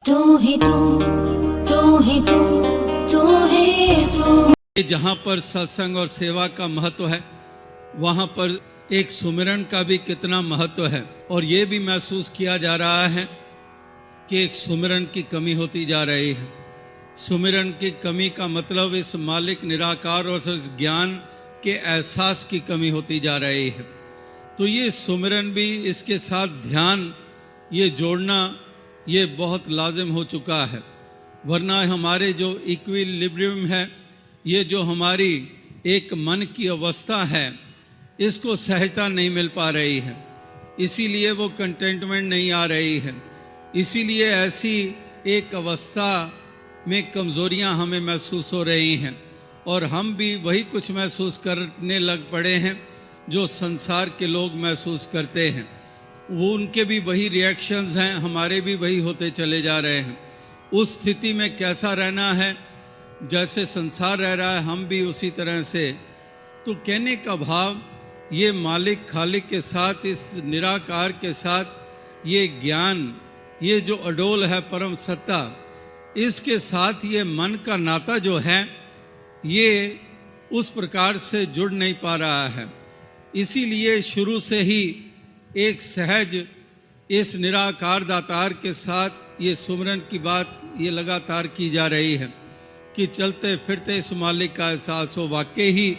तू ही तू, तू ही तू, तू ही तू। जहाँ पर सत्संग और सेवा का महत्व है, वहाँ पर एक सुमिरन का भी कितना महत्व है। और ये भी महसूस किया जा रहा है कि एक सुमिरन की कमी होती जा रही है। सुमिरन की कमी का मतलब इस मालिक निराकार और इस ज्ञान के एहसास की कमी होती जा रही है। तो ये सुमिरन भी, इसके साथ ध्यान, ये जोड़ना, ये बहुत लाजिम हो चुका है। वरना हमारे जो इक्विलिब्रियम है, ये जो हमारी एक मन की अवस्था है, इसको सहजता नहीं मिल पा रही है। इसीलिए वो कंटेंटमेंट नहीं आ रही है। इसीलिए ऐसी एक अवस्था में कमज़ोरियां हमें महसूस हो रही हैं। और हम भी वही कुछ महसूस करने लग पड़े हैं जो संसार के लोग महसूस करते हैं। वो उनके भी वही रिएक्शंस हैं, हमारे भी वही होते चले जा रहे हैं। उस स्थिति में कैसा रहना है, जैसे संसार रह रहा है, हम भी उसी तरह से। तो कहने का भाव, ये मालिक खालिक के साथ, इस निराकार के साथ ये ज्ञान, ये जो अडोल है परम सत्ता, इसके साथ ये मन का नाता जो है, ये उस प्रकार से जुड़ नहीं पा रहा है। इसीलिए शुरू से ही एक सहज इस निराकार दातार के साथ ये सुमरन की बात ये लगातार की जा रही है कि चलते फिरते इस मालिक का एहसास हो। वाकई ही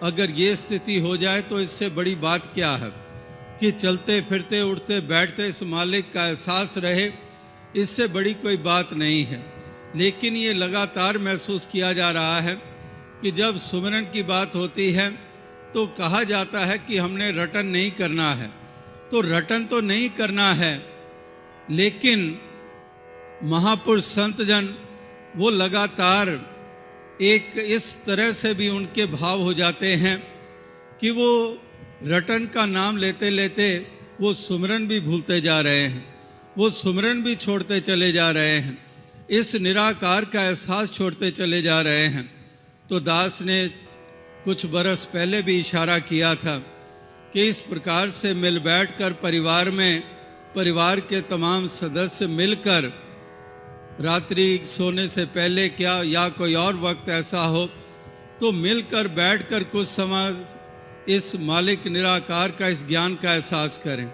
अगर ये स्थिति हो जाए तो इससे बड़ी बात क्या है कि चलते फिरते उठते बैठते इस मालिक का एहसास रहे, इससे बड़ी कोई बात नहीं है। लेकिन ये लगातार महसूस किया जा रहा है कि जब सुमिरन की बात होती है तो कहा जाता है कि हमने रटन नहीं करना है। तो रटन तो नहीं करना है, लेकिन महापुरुष संत जन वो लगातार एक इस तरह से भी उनके भाव हो जाते हैं कि वो रटन का नाम लेते लेते वो सुमिरन भी भूलते जा रहे हैं, वो सुमिरन भी छोड़ते चले जा रहे हैं, इस निराकार का एहसास छोड़ते चले जा रहे हैं। तो दास ने कुछ बरस पहले भी इशारा किया था कि इस प्रकार से मिल बैठकर परिवार में, परिवार के तमाम सदस्य मिलकर रात्रि सोने से पहले क्या या कोई और वक्त ऐसा हो तो मिलकर बैठकर कुछ समय इस मालिक निराकार का, इस ज्ञान का एहसास करें।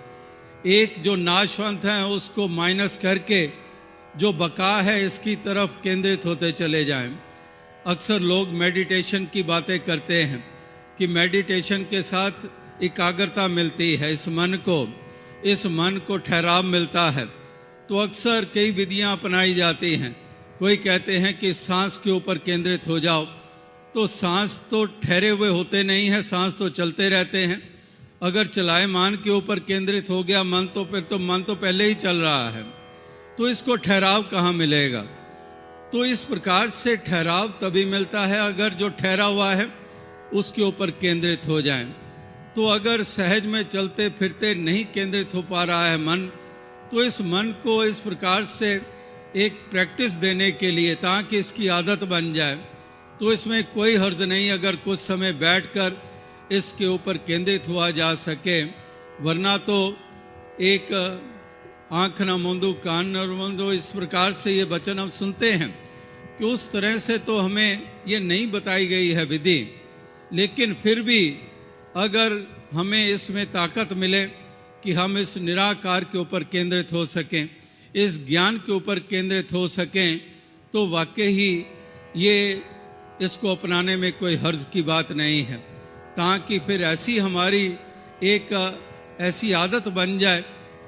एक जो नाशवंत है उसको माइनस करके जो बका है इसकी तरफ केंद्रित होते चले जाएं। अक्सर लोग मेडिटेशन की बातें करते हैं कि मेडिटेशन के साथ एकाग्रता मिलती है, इस मन को ठहराव मिलता है। तो अक्सर कई विधियां अपनाई जाती हैं। कोई कहते हैं कि सांस के ऊपर केंद्रित हो जाओ, तो सांस तो ठहरे हुए होते नहीं है, सांस तो चलते रहते हैं। अगर चलायमान के ऊपर केंद्रित हो गया मन, तो फिर तो मन तो पहले ही चल रहा है, तो इसको ठहराव कहाँ मिलेगा। तो इस प्रकार से ठहराव तभी मिलता है अगर जो ठहरा हुआ है उसके ऊपर केंद्रित हो जाए। तो अगर सहज में चलते फिरते नहीं केंद्रित हो पा रहा है मन, तो इस मन को इस प्रकार से एक प्रैक्टिस देने के लिए, ताकि इसकी आदत बन जाए, तो इसमें कोई हर्ज नहीं अगर कुछ समय बैठकर इसके ऊपर केंद्रित हुआ जा सके। वरना तो एक आँख न मूंदो कान न मूंदो, इस प्रकार से ये वचन हम सुनते हैं कि उस तरह से तो हमें ये नहीं बताई गई है विधि। लेकिन फिर भी अगर हमें इसमें ताकत मिले कि हम इस निराकार के ऊपर केंद्रित हो सकें, इस ज्ञान के ऊपर केंद्रित हो सकें, तो वाकई ही ये इसको अपनाने में कोई हर्ज की बात नहीं है। ताकि फिर ऐसी हमारी एक ऐसी आदत बन जाए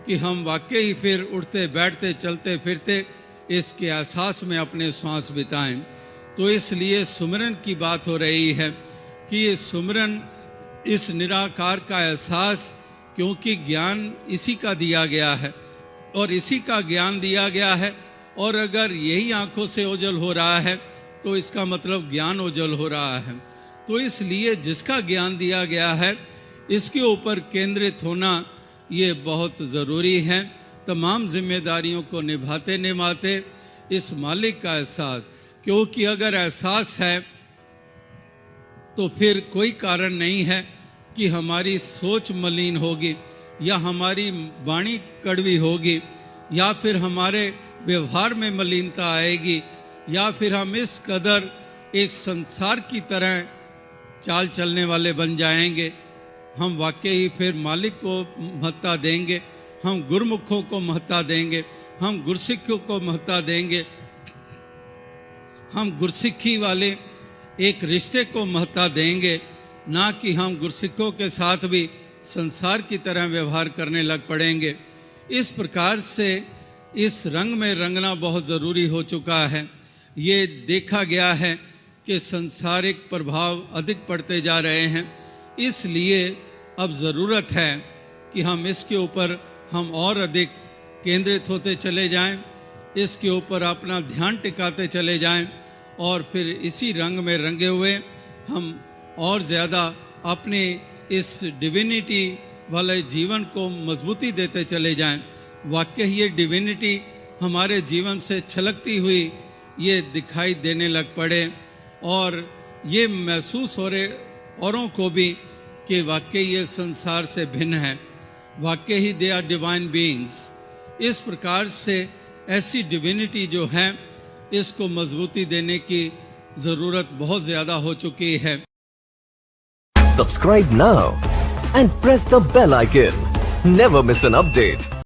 कि हम वाकई फिर उठते बैठते चलते फिरते इसके एहसास में अपने श्वास बिताएं। तो इसलिए सुमिरन की बात हो रही है कि ये सुमिरन, इस निराकार का एहसास, क्योंकि ज्ञान इसी का दिया गया है और इसी का ज्ञान दिया गया है। और अगर यही आंखों से ओझल हो रहा है तो इसका मतलब ज्ञान ओझल हो रहा है। तो इसलिए जिसका ज्ञान दिया गया है इसके ऊपर केंद्रित होना ये बहुत ज़रूरी है। तमाम जिम्मेदारियों को निभाते निभाते इस मालिक का एहसास, क्योंकि अगर एहसास है तो फिर कोई कारण नहीं है कि हमारी सोच मलिन होगी या हमारी वाणी कड़वी होगी या फिर हमारे व्यवहार में मलिनता आएगी, या फिर हम इस कदर एक संसार की तरह चाल चलने वाले बन जाएंगे, हम वाकई ही फिर मालिक को महत्ता देंगे, हम गुरमुखों को महत्ता देंगे, हम गुरसिखों को महत्ता देंगे, हम गुरसिखी वाले एक रिश्ते को महत्ता देंगे, ना कि हम गुरसिखों के साथ भी संसार की तरह व्यवहार करने लग पड़ेंगे। इस प्रकार से इस रंग में रंगना बहुत ज़रूरी हो चुका है। ये देखा गया है कि संसारिक प्रभाव अधिक पड़ते जा रहे हैं, इसलिए अब ज़रूरत है कि हम इसके ऊपर हम और अधिक केंद्रित होते चले जाएं, इसके ऊपर अपना ध्यान टिकाते चले जाएं, और फिर इसी रंग में रंगे हुए हम और ज़्यादा अपने इस डिविनिटी वाले जीवन को मजबूती देते चले जाएं। वाकई ये डिविनिटी हमारे जीवन से छलकती हुई ये दिखाई देने लग पड़े, और ये महसूस हो रहे औरों को भी कि वाकई ये संसार से भिन्न है, वाकई ही दे आर डिवाइन बीइंग्स। इस प्रकार से ऐसी डिविनिटी जो है, इसको मजबूती देने की ज़रूरत बहुत ज़्यादा हो चुकी है। Subscribe now and press the bell icon. Never miss an update.